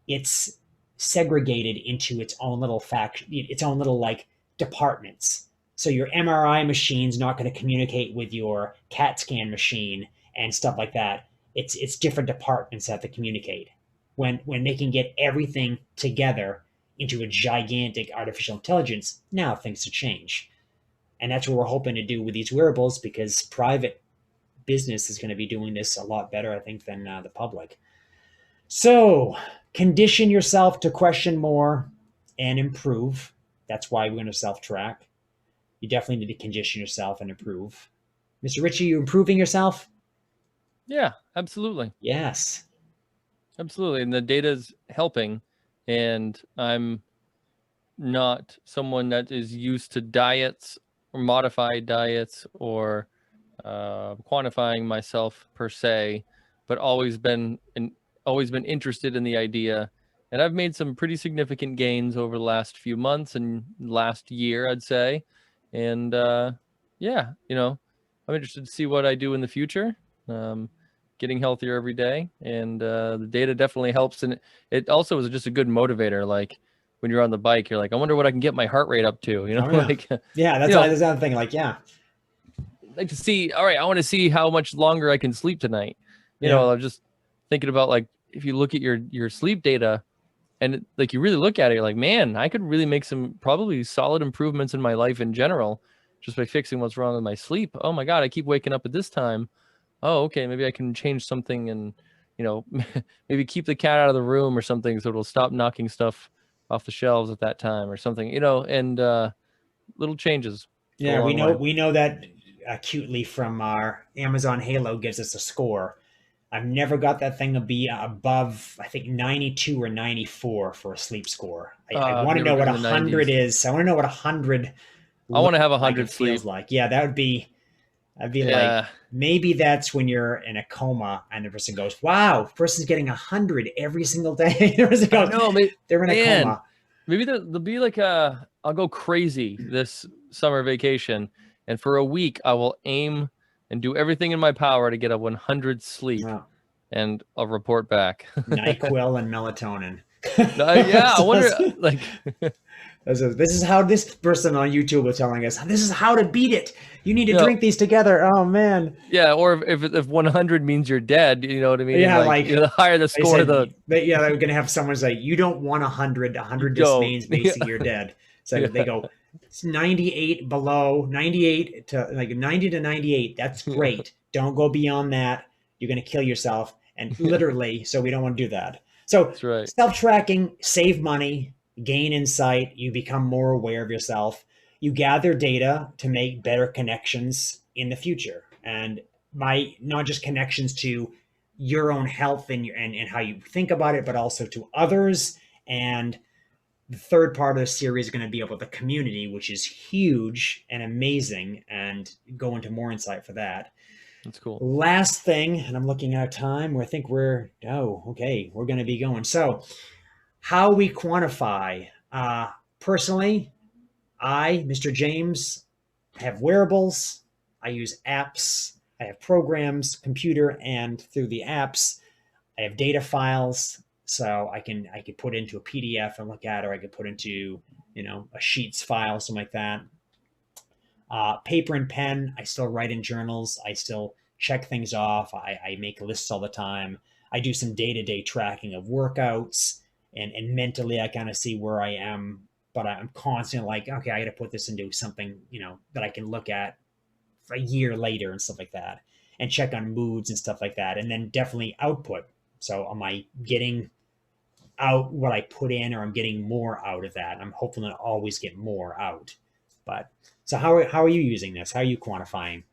it's segregated into its own little its own little like departments. So your MRI machine's not going to communicate with your CAT scan machine and stuff like that. It's different departments that have to communicate. When they can get everything together into a gigantic artificial intelligence, now things will change. And that's what we're hoping to do with these wearables, because private business is going to be doing this a lot better, I think, than the public. So condition yourself to question more and improve. That's why we're going to self-track. You definitely need to condition yourself and improve. Mr. Ritchie, you improving yourself? Yeah, absolutely. Yes. Absolutely. And the data's helping. And I'm not someone that is used to diets or modified diets or quantifying myself per se, but always been interested in the idea. And I've made some pretty significant gains over the last few months and last year, I'd say. And I'm interested to see what I do in the future. Getting healthier every day, and the data definitely helps. And it also is just a good motivator. Like when you're on the bike, you're like, I wonder what I can get my heart rate up to. That's the other thing. Like, like to see. All right, I want to see how much longer I can sleep tonight. I'm just thinking about, like, if you look at your sleep data, and like you really look at it, you're like, man, I could really make some probably solid improvements in my life in general just by fixing what's wrong with my sleep. Oh my God, I keep waking up at this time. Oh, okay, maybe I can change something and, maybe keep the cat out of the room or something so it'll stop knocking stuff off the shelves at that time or something, and little changes. Yeah, we know that acutely from our Amazon Halo gives us a score. I've never got that thing to be above, I think, 92 or 94 for a sleep score. I want to know what 100 is. I want to know what 100. I want to have 100 sleep. Feels like. Yeah, that'd be like, maybe that's when you're in a coma and the person goes, wow, the person's getting 100 every single day. The person goes, they're in a coma. maybe there'll be like I'll go crazy this summer vacation, and for a week I will aim and do everything in my power to get a 100 sleep, and I'll report back. NyQuil and melatonin. Yeah, I wonder, like, this is how this person on YouTube was telling us, this is how to beat it. You need to drink these together. Oh man. Yeah, or if 100 means you're dead, you know what I mean? Yeah, like the higher the score, they're gonna have someone say, you don't want 100. 100 just means basically you're dead. So they go 98 below, 98 to like 90 to 98. That's great. Don't go beyond that. You're gonna kill yourself. And literally, so we don't want to do that. So that's right. Self-tracking, save money, gain insight, you become more aware of yourself. You gather data to make better connections in the future. And not just connections to your own health and how you think about it, but also to others. And the third part of the series is going to be about the community, which is huge and amazing, and go into more insight for that. That's cool. Last thing, and I'm looking at time where I think we're going to be going. So how we quantify. Personally, Mr. James, have wearables. I use apps. I have programs, computer, and through the apps, I have data files. So I could put into a PDF and look at, or I could put into, a Sheets file, something like that. Paper and pen, I still write in journals. I still check things off. I make lists all the time. I do some day-to-day tracking of workouts, and mentally I kind of see where I am, but I'm constantly like, okay, I got to put this into something, that I can look at a year later and stuff like that, and check on moods and stuff like that. And then definitely output. So am I getting out what I put in, or I'm getting more out of that? I'm hoping to always get more out. But so how are you using this? How are you quantifying?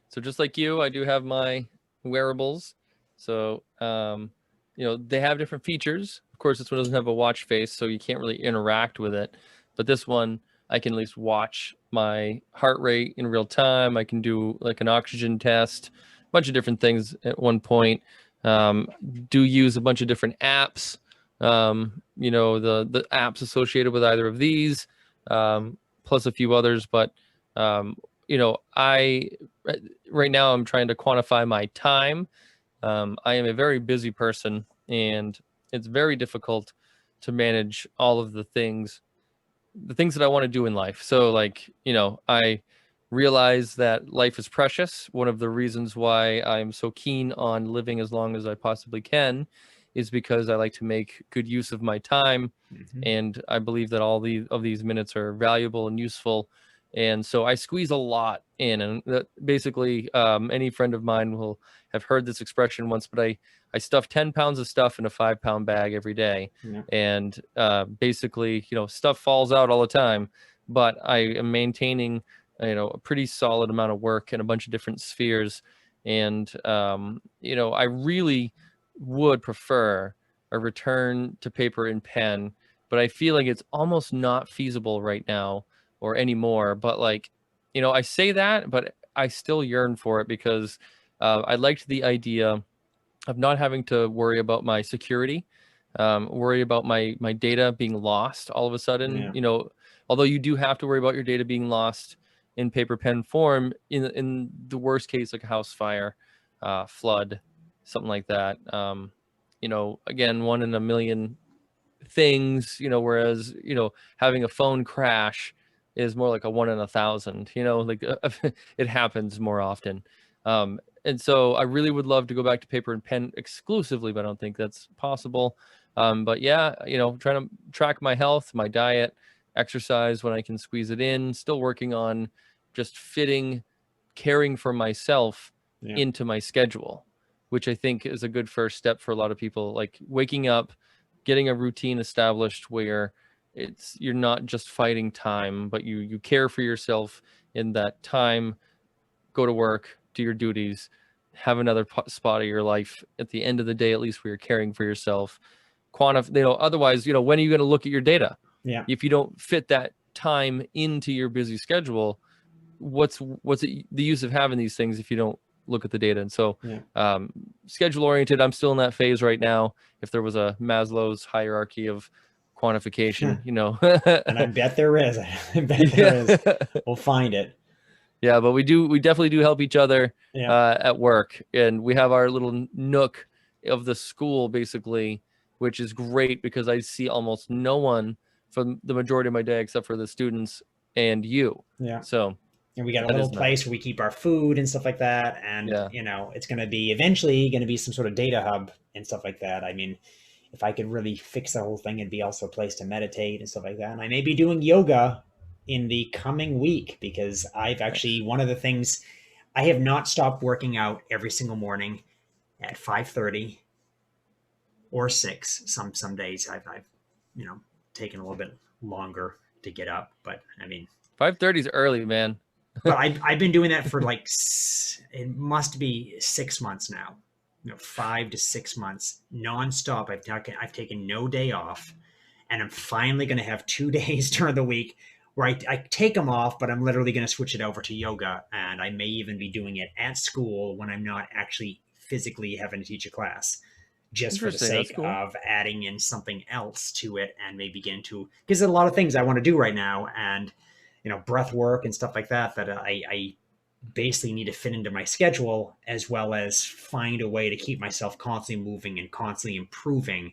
So just like you, I do have my wearables. So, they have different features. Of course, this one doesn't have a watch face, so you can't really interact with it. But this one, I can at least watch my heart rate in real time. I can do like an oxygen test, a bunch of different things at one point. Do use a bunch of different apps. The apps associated with either of these, plus a few others. But I right now I'm trying to quantify my time. I am a very busy person, and it's very difficult to manage all of the things that I want to do in life. So I realize that life is precious. One of the reasons why I'm so keen on living as long as I possibly can is because I like to make good use of my time. Mm-hmm. And I believe that all of these minutes are valuable and useful. And so I squeeze a lot in, and that basically any friend of mine will have heard this expression once, but I stuff 10 pounds of stuff in a 5-pound bag every day. Yeah. And basically, stuff falls out all the time, but I am maintaining, a pretty solid amount of work in a bunch of different spheres. And, I really would prefer a return to paper and pen, but I feel like it's almost not feasible right now or anymore. But I say that, but I still yearn for it, because I liked the idea of not having to worry about my security, worry about my data being lost all of a sudden. Yeah. Although you do have to worry about your data being lost in paper pen form, in the worst case, like a house fire, flood, something like that. Again, 1 in a million things, whereas, having a phone crash is more like a 1 in 1,000, it happens more often. And so I really would love to go back to paper and pen exclusively, but I don't think that's possible. But yeah, trying to track my health, my diet, exercise when I can squeeze it in, still working on just caring for myself into my schedule, which I think is a good first step for a lot of people, like waking up, getting a routine established where you're not just fighting time, but you care for yourself in that time. Go to work, do your duties, have another spot of your life at the end of the day, at least where you're caring for yourself. Otherwise, when are you going to look at your data? Yeah. If you don't fit that time into your busy schedule, what's the use of having these things if you don't look at the data? And so schedule oriented, I'm still in that phase right now. If there was a Maslow's hierarchy of quantification, you know. And I bet there is. I bet there is. We'll find it. Yeah, but we definitely do help each other at work, and we have our little nook of the school basically, which is great because I see almost no one for the majority of my day except for the students and you. Yeah. So, and we got a little place where we keep our food and stuff like that. And, you know, it's going to be eventually going to be some sort of data hub and stuff like that. I mean, if I could really fix the whole thing, it'd be also a place to meditate and stuff like that. And I may be doing yoga in the coming week because I've actually, one of the things, I have not stopped working out every single morning at 5:30 or 6. Some days I've you know, taken a little bit longer to get up, but I mean, 5:30 is early, man. But I've been doing that for like, it must be 6 months now, you know, 5 to 6 months nonstop. I've taken no day off, and I'm finally going to have 2 days during the week where I take them off, but I'm literally going to switch it over to yoga. And I may even be doing it at school when I'm not actually physically having to teach a class, just for the sake of adding in something else to it and maybe get into, because there's a lot of things I want to do right now. And, you know, breath work and stuff like that, that I basically need to fit into my schedule, as well as find a way to keep myself constantly moving and constantly improving.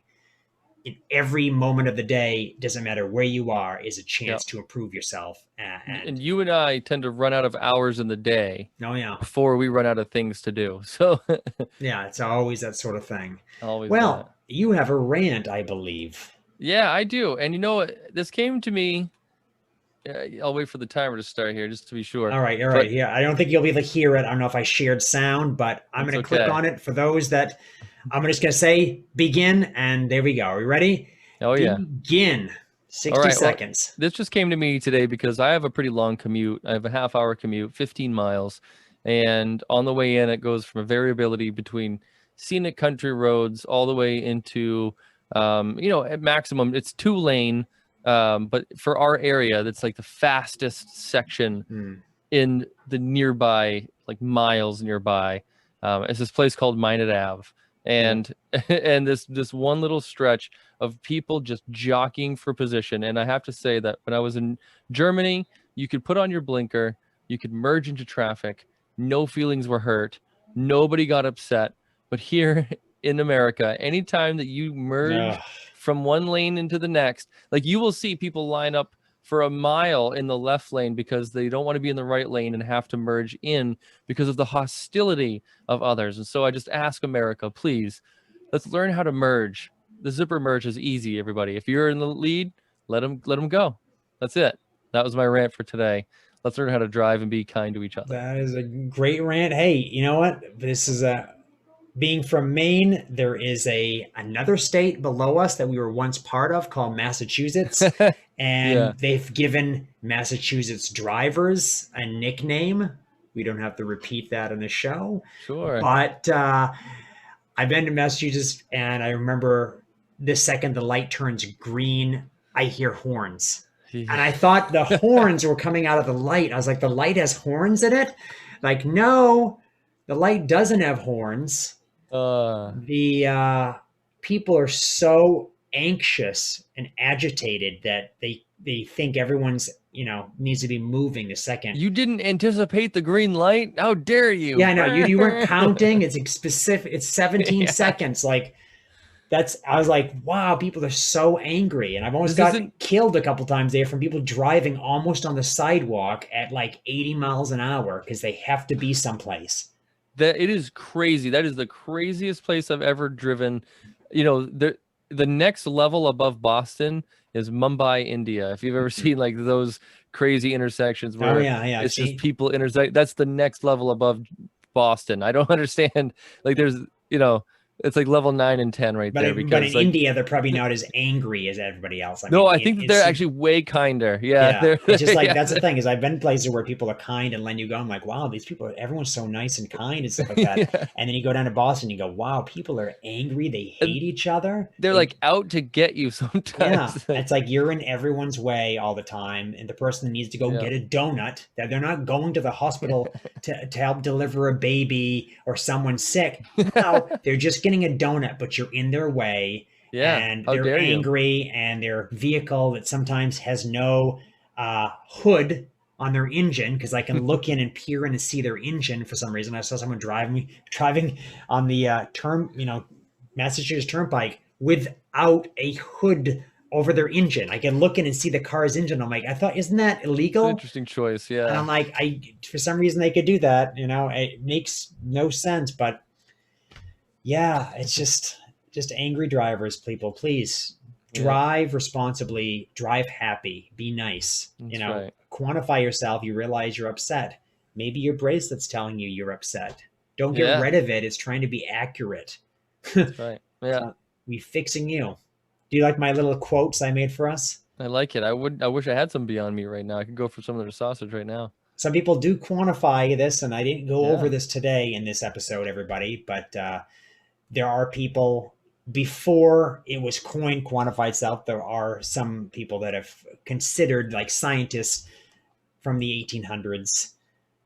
In every moment of the day, doesn't matter where you are, is a chance to improve yourself. And you and I tend to run out of hours in the day. Oh yeah. Before we run out of things to do. So yeah, it's always that sort of thing. Always. Well, you have a rant, I believe. Yeah, I do. And you know, this came to me. I'll wait for the timer to start here just to be sure. All right. Yeah, I don't think you'll be able to hear it. I don't know if I shared sound, but I'm going to click on it for those that I'm just going to say begin, and there we go. Are we ready? Oh yeah. Begin. 60 seconds. Well, this just came to me today because I have a pretty long commute. I have a half-hour commute, 15 miles. And on the way in, it goes from a variability between scenic country roads all the way into, you know, at maximum, it's 2-lane. But for our area, that's like the fastest section in the nearby, like miles nearby. It's this place called Minot Ave. And and this one little stretch of people just jockeying for position. And I have to say that when I was in Germany, you could put on your blinker, you could merge into traffic, no feelings were hurt, nobody got upset. But here in America, anytime that you merge from one lane into the next, like you will see people line up for a mile in the left lane because they don't want to be in the right lane and have to merge in because of the hostility of others. And so I just ask America, please, let's learn how to merge. The zipper merge is easy, everybody. If you're in the lead, let them go. That's it. That was my rant for today. Let's learn how to drive and be kind to each other. That is a great rant. Hey, you know what? This is being from Maine, there is another state below us that we were once part of called Massachusetts. And they've given Massachusetts drivers a nickname. We don't have to repeat that in the show. Sure. But I've been to Massachusetts, and I remember the second the light turns green, I hear horns. And I thought the horns were coming out of the light. I was like, the light has horns in it? Like, no, the light doesn't have horns. The people are so anxious and agitated that they think everyone's, you know, needs to be moving the second. You didn't anticipate the green light? How dare you? Yeah, no, you weren't counting. It's specific. It's 17 seconds. Like I was like, wow, people are so angry. And I've almost gotten killed a couple times there from people driving almost on the sidewalk at like 80 miles an hour because they have to be someplace. That it is crazy. That is the craziest place I've ever driven. You know, the next level above Boston is Mumbai, India. If you've ever seen like those crazy intersections where it's just people intersect, that's the next level above Boston. I don't understand. Like there's, you know, it's like level 9 and 10 right there. But in India, they're probably not as angry as everybody else. I think that they're actually way kinder. Yeah. It's just like, that's the thing is I've been places where people are kind and letting you go. I'm like, wow, these people, everyone's so nice and kind and stuff like that. And then you go down to Boston, you go, wow, people are angry. They hate each other. They're like out to get you sometimes. Yeah. It's like you're in everyone's way all the time. And the person that needs to go get a donut, that they're not going to the hospital to help deliver a baby or someone sick. No, they're just getting a donut, but you're in their way. Yeah. And How they're dare you? angry, and their vehicle that sometimes has no hood on their engine, because I can look in and peer in and see their engine for some reason. I saw someone driving on the Massachusetts Turnpike without a hood over their engine. I can look in and see the car's engine. I'm like, I thought, isn't that illegal? It's an interesting choice, yeah. And I'm like, for some reason they could do that. It makes no sense, but yeah, it's just angry drivers. People, please drive responsibly, drive happy, be nice. That's right. Quantify yourself. You realize you're upset. Maybe your bracelet's telling you you're upset. Don't get rid of it. It's trying to be accurate. That's right. Yeah. We fixing you. Do you like my little quotes I made for us? I like it. I wish I had some beyond me right now. I could go for some of their sausage right now. Some people do quantify this, and I didn't go over this today in this episode, everybody, but there are people, before it was coined quantified self, there are some people that have considered, like scientists from the 1800s,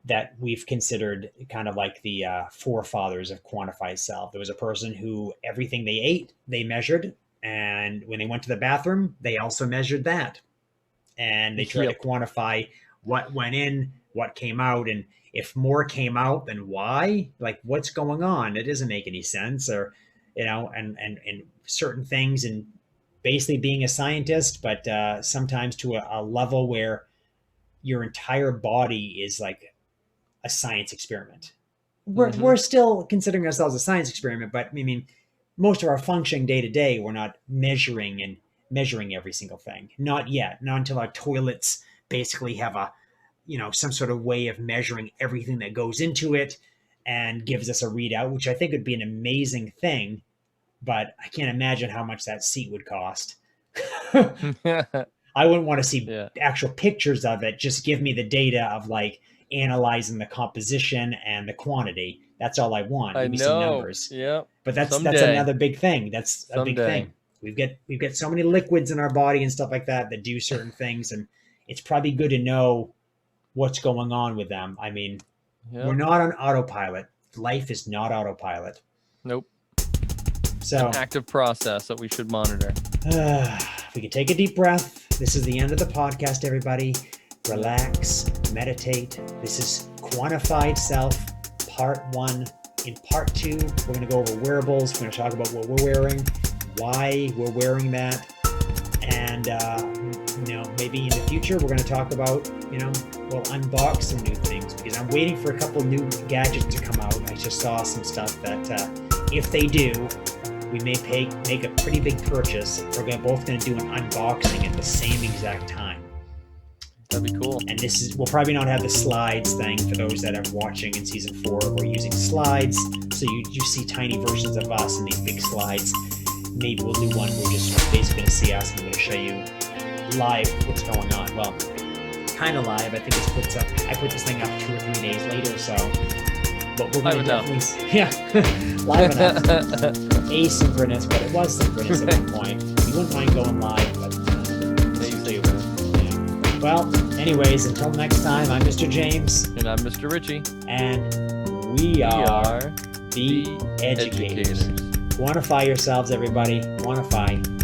that we've considered kind of like the forefathers of quantified self. There was a person who everything they ate, they measured. And when they went to the bathroom, they also measured that. And they tried to quantify what went in, what came out. And if more came out, then why? Like, what's going on? It doesn't make any sense. Or, and certain things, and basically being a scientist, but sometimes to a level where your entire body is like a science experiment. We're still considering ourselves a science experiment, but I mean, most of our functioning day to day, we're not measuring every single thing. Not yet. Not until our toilets basically have some sort of way of measuring everything that goes into it and gives us a readout, which I think would be an amazing thing. But I can't imagine how much that seat would cost. I wouldn't want to see actual pictures of it. Just give me the data of like analyzing the composition and the quantity. That's all I want. Give me some numbers. Yeah. But that's another big thing. That's a big thing. We've got so many liquids in our body and stuff like that do certain things, and it's probably good to know what's going on with them. I mean, we're not on autopilot. Life is not autopilot. Nope. So, an active process that we should monitor. We can take a deep breath. This is the end of the podcast, everybody. Relax, meditate. This is Quantified Self, Part 1. In Part 2, we're going to go over wearables. We're going to talk about what we're wearing, why we're wearing that, and maybe in the future we're going to talk about, we'll unbox some new things, because I'm waiting for a couple new gadgets to come out. I just saw some stuff that if they do, we may make a pretty big purchase. We're both going to do an unboxing at the same exact time. That'd be cool. And we'll probably not have the slides thing for those that are watching in season 4. We're using slides, so you see tiny versions of us in these big slides. Maybe we'll do one where you're just basically going to see us and we're going to show you live what's going on. Well, kind of live. I think I put this thing up 2 or 3 days later, so. But we're going to definitely, live enough. Asynchronous, but it was synchronous at one point. You wouldn't mind going live, but well, anyways, until next time, I'm Mr. James. And I'm Mr. Ritchie. And we are the educators. Quantify yourselves, everybody. Quantify.